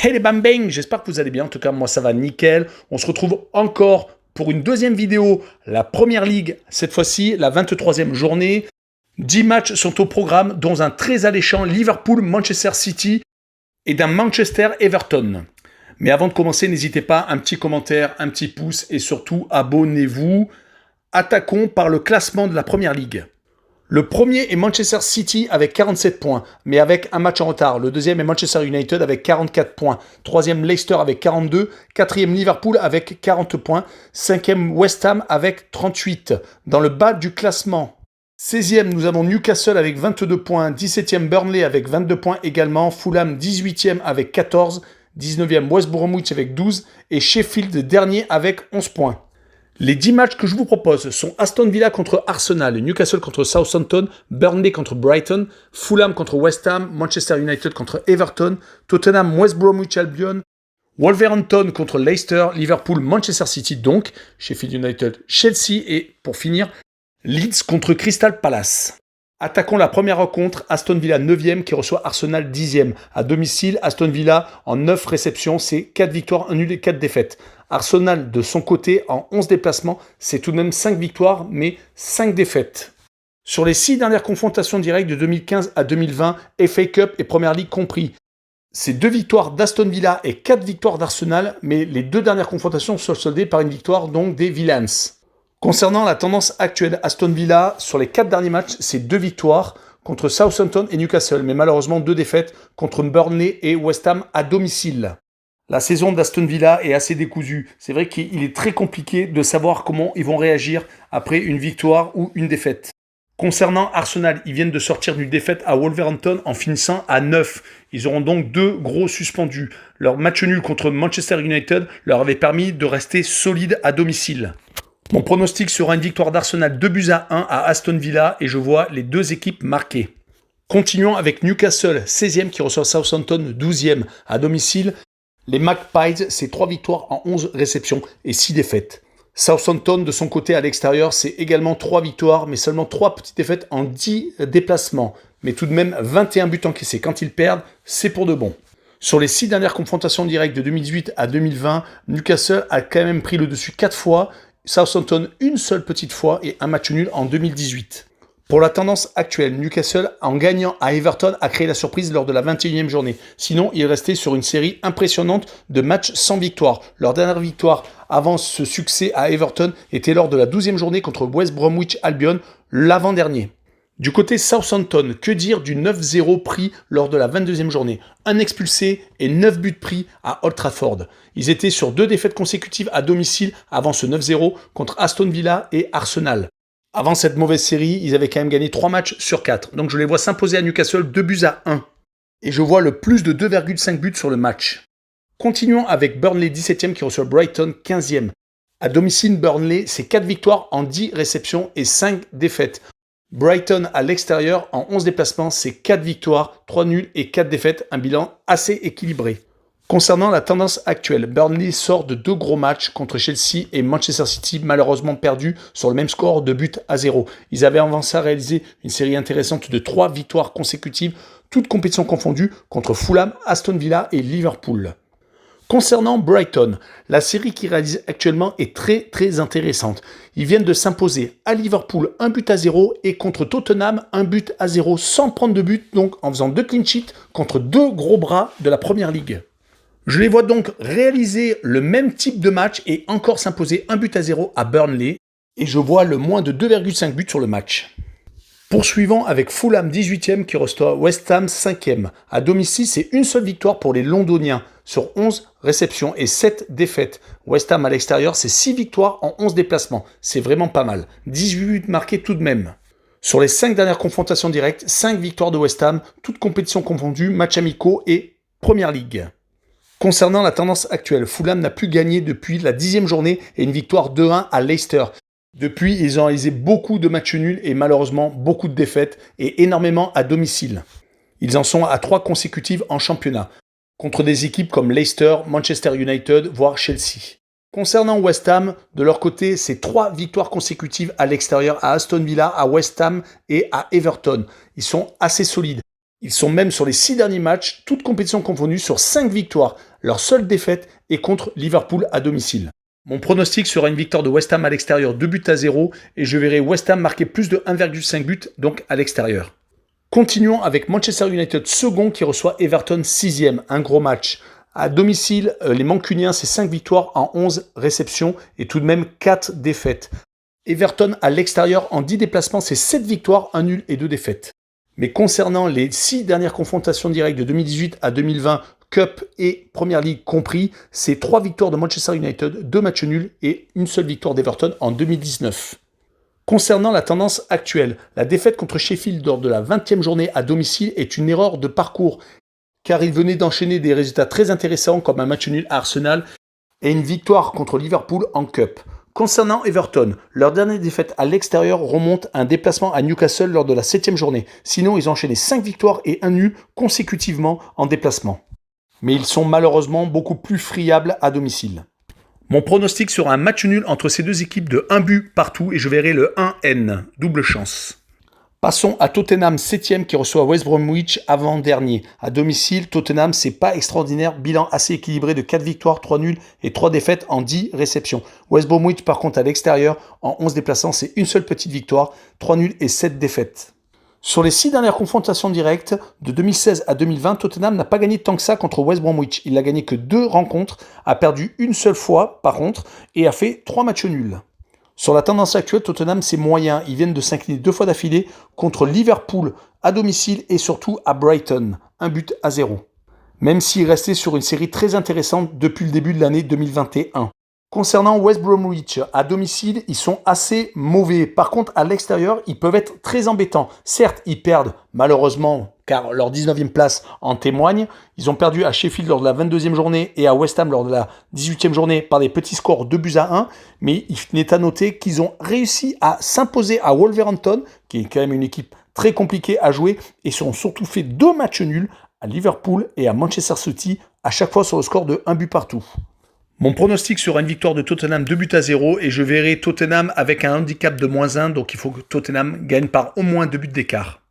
Hey les bam bang, j'espère que vous allez bien, en tout cas moi ça va nickel. On se retrouve encore pour une deuxième vidéo, la Première Ligue, cette fois-ci la 23e journée. 10 matchs sont au programme, dont un très alléchant Liverpool-Manchester City et d'un Manchester-Everton. Mais avant de commencer, n'hésitez pas, un petit commentaire, un petit pouce et surtout abonnez-vous. Attaquons par le classement de la Première Ligue. Le premier est Manchester City avec 47 points, mais avec un match en retard. Le deuxième est Manchester United avec 44 points. Troisième, Leicester avec 42. Quatrième, Liverpool avec 40 points. Cinquième, West Ham avec 38. Dans le bas du classement, 16e, nous avons Newcastle avec 22 points. 17e, Burnley avec 22 points également. Fulham, 18e avec 14. 19e, West Bromwich avec 12. Et Sheffield, dernier avec 11 points. Les 10 matchs que je vous propose sont Aston Villa contre Arsenal, Newcastle contre Southampton, Burnley contre Brighton, Fulham contre West Ham, Manchester United contre Everton, Tottenham, West Bromwich Albion, Wolverhampton contre Leicester, Liverpool, Manchester City donc, Sheffield United, Chelsea et pour finir, Leeds contre Crystal Palace. Attaquons la première rencontre, Aston Villa 9e qui reçoit Arsenal 10e. À domicile, Aston Villa en 9 réceptions, c'est 4 victoires, 1 nul et 4 défaites. Arsenal de son côté en 11 déplacements, c'est tout de même 5 victoires mais 5 défaites. Sur les 6 dernières confrontations directes de 2015 à 2020, FA Cup et Premier League compris, c'est 2 victoires d'Aston Villa et 4 victoires d'Arsenal, mais les 2 dernières confrontations sont soldées par une victoire donc des Villains. Concernant la tendance actuelle, Aston Villa, sur les 4 derniers matchs, c'est 2 victoires contre Southampton et Newcastle, mais malheureusement 2 défaites contre Burnley et West Ham à domicile. La saison d'Aston Villa est assez décousue. C'est vrai qu'il est très compliqué de savoir comment ils vont réagir après une victoire ou une défaite. Concernant Arsenal, ils viennent de sortir d'une défaite à Wolverhampton en finissant à 9. Ils auront donc 2 gros suspendus. Leur match nul contre Manchester United leur avait permis de rester solide à domicile. Mon pronostic sera une victoire d'Arsenal 2-1 à Aston Villa et je vois les 2 équipes marquées. Continuons avec Newcastle, 16e qui reçoit Southampton, 12e à domicile. Les Magpies, c'est 3 victoires en 11 réceptions et 6 défaites. Southampton, de son côté à l'extérieur, c'est également 3 victoires, mais seulement 3 petites défaites en 10 déplacements. Mais tout de même 21 buts encaissés. Quand ils perdent, c'est pour de bon. Sur les 6 dernières confrontations directes de 2018 à 2020, Newcastle a quand même pris le dessus 4 fois, Southampton une seule petite fois et un match nul en 2018. Pour la tendance actuelle, Newcastle, en gagnant à Everton, a créé la surprise lors de la 21e journée. Sinon, il restait sur une série impressionnante de matchs sans victoire. Leur dernière victoire avant ce succès à Everton était lors de la 12e journée contre West Bromwich Albion, l'avant-dernier. Du côté Southampton, que dire du 9-0 pris lors de la 22e journée? Un expulsé et 9 buts pris à Old Trafford. Ils étaient sur 2 défaites consécutives à domicile avant ce 9-0 contre Aston Villa et Arsenal. Avant cette mauvaise série, ils avaient quand même gagné 3 matchs sur 4. Donc je les vois s'imposer à Newcastle 2-1. Et je vois le plus de 2,5 buts sur le match. Continuons avec Burnley 17e qui reçoit Brighton 15e. À domicile, Burnley, c'est 4 victoires en 10 réceptions et 5 défaites. Brighton à l'extérieur, en 11 déplacements, c'est 4 victoires, 3 nuls et 4 défaites, un bilan assez équilibré. Concernant la tendance actuelle, Burnley sort de 2 gros matchs contre Chelsea et Manchester City, malheureusement perdus sur le même score de but à 0. Ils avaient avancé à réaliser une série intéressante de 3 victoires consécutives, toutes compétitions confondues, contre Fulham, Aston Villa et Liverpool. Concernant Brighton, la série qu'ils réalisent actuellement est très intéressante. Ils viennent de s'imposer à Liverpool 1-0 et contre Tottenham 1-0 sans prendre de but, donc en faisant 2 clean sheets contre 2 gros bras de la Première Ligue. Je les vois donc réaliser le même type de match et encore s'imposer 1-0 à Burnley et je vois le moins de 2,5 buts sur le match. Poursuivons avec Fulham 18e qui reçoit West Ham 5e. À domicile, c'est une seule victoire pour les Londoniens sur 11 réceptions et 7 défaites. West Ham à l'extérieur, c'est 6 victoires en 11 déplacements. C'est vraiment pas mal. 18 buts marqués tout de même. Sur les 5 dernières confrontations directes, 5 victoires de West Ham, toutes compétitions confondues, matchs amicaux et Première Ligue. Concernant la tendance actuelle, Fulham n'a plus gagné depuis la 10e journée et une victoire 2-1 à Leicester. Depuis, ils ont réalisé beaucoup de matchs nuls et malheureusement beaucoup de défaites et énormément à domicile. Ils en sont à 3 consécutives en championnat, contre des équipes comme Leicester, Manchester United, voire Chelsea. Concernant West Ham, de leur côté, c'est 3 victoires consécutives à l'extérieur à Aston Villa, à West Ham et à Everton. Ils sont assez solides. Ils sont même sur les 6 derniers matchs, toutes compétitions confondues, sur 5 victoires. Leur seule défaite est contre Liverpool à domicile. Mon pronostic sera une victoire de West Ham à l'extérieur 2-0 et je verrai West Ham marquer plus de 1,5 buts, donc à l'extérieur. Continuons avec Manchester United second qui reçoit Everton 6e, un gros match. À domicile, les Mancuniens, c'est 5 victoires en 11 réceptions et tout de même 4 défaites. Everton à l'extérieur en 10 déplacements, c'est 7 victoires, 1 nul et 2 défaites. Mais concernant les 6 dernières confrontations directes de 2018 à 2020, Cup et Premier League compris, c'est 3 victoires de Manchester United, 2 matchs nuls et une seule victoire d'Everton en 2019. Concernant la tendance actuelle, la défaite contre Sheffield lors de la 20e journée à domicile est une erreur de parcours, car il venait d'enchaîner des résultats très intéressants comme un match nul à Arsenal et une victoire contre Liverpool en Cup. Concernant Everton, leur dernière défaite à l'extérieur remonte à un déplacement à Newcastle lors de la 7e journée. Sinon, ils ont enchaîné 5 victoires et 1 nul consécutivement en déplacement. Mais ils sont malheureusement beaucoup plus friables à domicile. Mon pronostic sera un match nul entre ces deux équipes de 1 but partout et je verrai le 1N, double chance. Passons à Tottenham 7e qui reçoit West Bromwich avant-dernier. À domicile, Tottenham, c'est pas extraordinaire, bilan assez équilibré de 4 victoires, 3 nuls et 3 défaites en 10 réceptions. West Bromwich par contre à l'extérieur, en 11 déplacements, c'est une seule petite victoire, 3 nuls et 7 défaites. Sur les 6 dernières confrontations directes, de 2016 à 2020, Tottenham n'a pas gagné tant que ça contre West Bromwich. Il n'a gagné que 2 rencontres, a perdu une seule fois par contre et a fait 3 matchs nuls. Sur la tendance actuelle, Tottenham c'est moyen. Ils viennent de s'incliner 2 fois d'affilée contre Liverpool à domicile et surtout à Brighton, 1-0. Même s'ils restaient sur une série très intéressante depuis le début de l'année 2021. Concernant West Bromwich, à domicile, ils sont assez mauvais. Par contre, à l'extérieur, ils peuvent être très embêtants. Certes, ils perdent, malheureusement, car leur 19e place en témoigne. Ils ont perdu à Sheffield lors de la 22e journée et à West Ham lors de la 18e journée par des petits scores 2-1. Mais il n'est à noter qu'ils ont réussi à s'imposer à Wolverhampton, qui est quand même une équipe très compliquée à jouer, et se sont surtout fait 2 matchs nuls à Liverpool et à Manchester City, à chaque fois sur le score de 1 but partout. Mon pronostic sera une victoire de Tottenham 2-0 et je verrai Tottenham avec un handicap de -1, donc il faut que Tottenham gagne par au moins 2 buts d'écart.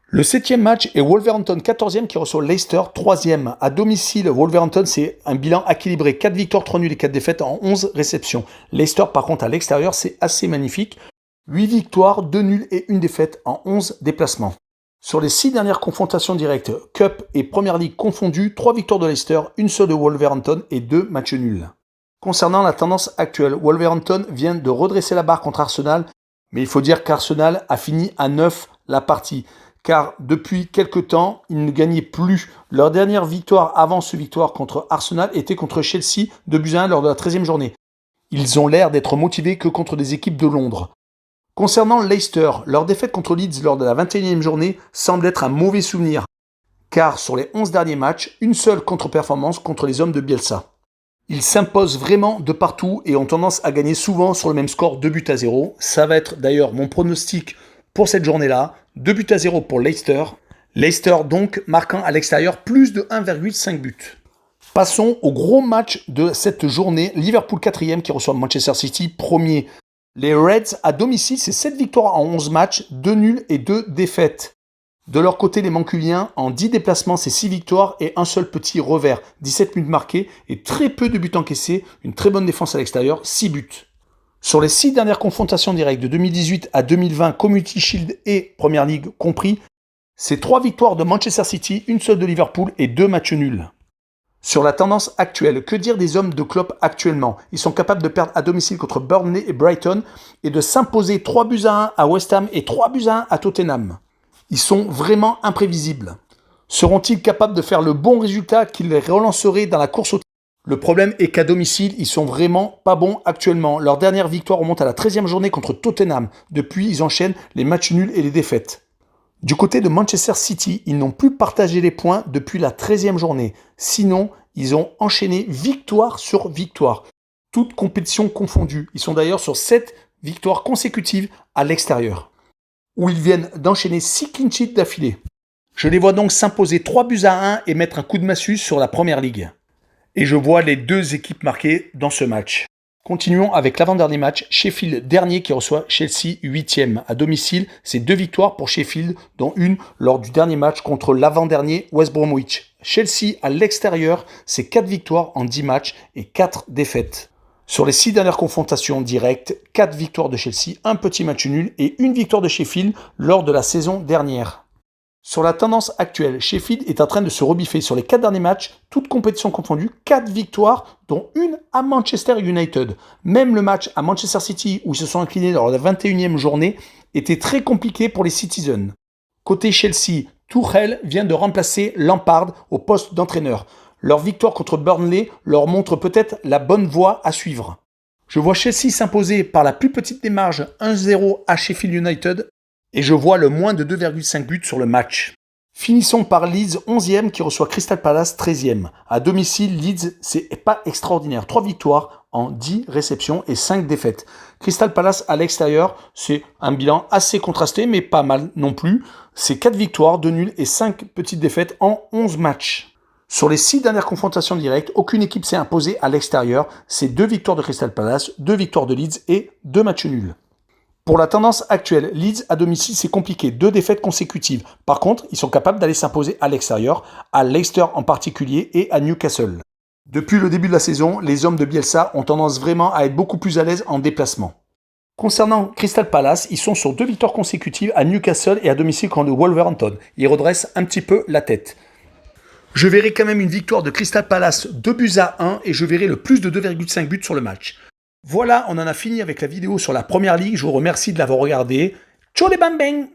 Le 7e match est Wolverhampton 14e qui reçoit Leicester 3e. À domicile, Wolverhampton c'est un bilan équilibré, 4 victoires, 3 nuls et 4 défaites en 11 réceptions. Leicester par contre à l'extérieur c'est assez magnifique, 8 victoires, 2 nuls et 1 défaite en 11 déplacements. Sur les 6 dernières confrontations directes, Cup et Premier League confondus, 3 victoires de Leicester, une seule de Wolverhampton et 2 matchs nuls. Concernant la tendance actuelle, Wolverhampton vient de redresser la barre contre Arsenal, mais il faut dire qu'Arsenal a fini à 9 la partie, car depuis quelques temps, ils ne gagnaient plus. Leur dernière victoire avant ce victoire contre Arsenal était contre Chelsea 2-1 lors de la 13e journée. Ils ont l'air d'être motivés que contre des équipes de Londres. Concernant Leicester, leur défaite contre Leeds lors de la 21e journée semble être un mauvais souvenir, car sur les 11 derniers matchs, une seule contre-performance contre les hommes de Bielsa. Ils s'imposent vraiment de partout et ont tendance à gagner souvent sur le même score 2-0. Ça va être d'ailleurs mon pronostic pour cette journée-là, 2-0 pour Leicester. Leicester donc marquant à l'extérieur plus de 1,5 buts. Passons au gros match de cette journée, Liverpool 4e qui reçoit Manchester City 1er. Les Reds à domicile, c'est 7 victoires en 11 matchs, 2 nuls et 2 défaites. De leur côté, les Manculiens, en 10 déplacements, c'est 6 victoires et un seul petit revers. 17 buts marqués et très peu de buts encaissés, une très bonne défense à l'extérieur, 6 buts. Sur les 6 dernières confrontations directes de 2018 à 2020, Community Shield et Premier League compris, c'est 3 victoires de Manchester City, une seule de Liverpool et 2 matchs nuls. Sur la tendance actuelle, que dire des hommes de Klopp actuellement? Ils sont capables de perdre à domicile contre Burnley et Brighton et de s'imposer 3-1 à West Ham et 3-1 à Tottenham. Ils sont vraiment imprévisibles. Seront-ils capables de faire le bon résultat qui les relancerait dans la course au titre? Le problème est qu'à domicile, ils sont vraiment pas bons actuellement. Leur dernière victoire remonte à la 13e journée contre Tottenham. Depuis, ils enchaînent les matchs nuls et les défaites. Du côté de Manchester City, ils n'ont plus partagé les points depuis la 13e journée. Sinon, ils ont enchaîné victoire sur victoire. Toutes compétitions confondues. Ils sont d'ailleurs sur 7 victoires consécutives à l'extérieur, où ils viennent d'enchaîner 6 clean sheets d'affilée. Je les vois donc s'imposer 3-1 et mettre un coup de massue sur la Première Ligue. Et je vois les deux équipes marquées dans ce match. Continuons avec l'avant-dernier match, Sheffield dernier qui reçoit Chelsea 8e. À domicile, c'est 2 victoires pour Sheffield, dont une lors du dernier match contre l'avant-dernier West Bromwich. Chelsea à l'extérieur, c'est 4 victoires en 10 matchs et 4 défaites. Sur les 6 dernières confrontations directes, 4 victoires de Chelsea, un petit match nul et une victoire de Sheffield lors de la saison dernière. Sur la tendance actuelle, Sheffield est en train de se rebiffer sur les 4 derniers matchs, toutes compétitions confondues, 4 victoires, dont une à Manchester United. Même le match à Manchester City, où ils se sont inclinés lors de la 21e journée, était très compliqué pour les Citizens. Côté Chelsea, Tuchel vient de remplacer Lampard au poste d'entraîneur. Leur victoire contre Burnley leur montre peut-être la bonne voie à suivre. Je vois Chelsea s'imposer par la plus petite des marges 1-0 à Sheffield United, et je vois le moins de 2,5 buts sur le match. Finissons par Leeds 11e qui reçoit Crystal Palace 13e. À domicile, Leeds, c'est pas extraordinaire. 3 victoires en 10 réceptions et 5 défaites. Crystal Palace à l'extérieur, c'est un bilan assez contrasté mais pas mal non plus. C'est 4 victoires, 2 nuls et 5 petites défaites en 11 matchs. Sur les 6 dernières confrontations directes, aucune équipe s'est imposée à l'extérieur. C'est 2 victoires de Crystal Palace, 2 victoires de Leeds et 2 matchs nuls. Pour la tendance actuelle, Leeds à domicile, c'est compliqué, 2 défaites consécutives. Par contre, ils sont capables d'aller s'imposer à l'extérieur, à Leicester en particulier et à Newcastle. Depuis le début de la saison, les hommes de Bielsa ont tendance vraiment à être beaucoup plus à l'aise en déplacement. Concernant Crystal Palace, ils sont sur 2 victoires consécutives à Newcastle et à domicile contre Wolverhampton. Ils redressent un petit peu la tête. Je verrai quand même une victoire de Crystal Palace 2-1 et je verrai le plus de 2,5 buts sur le match. Voilà, on en a fini avec la vidéo sur la première ligue. Je vous remercie de l'avoir regardé. Ciao les bang bang!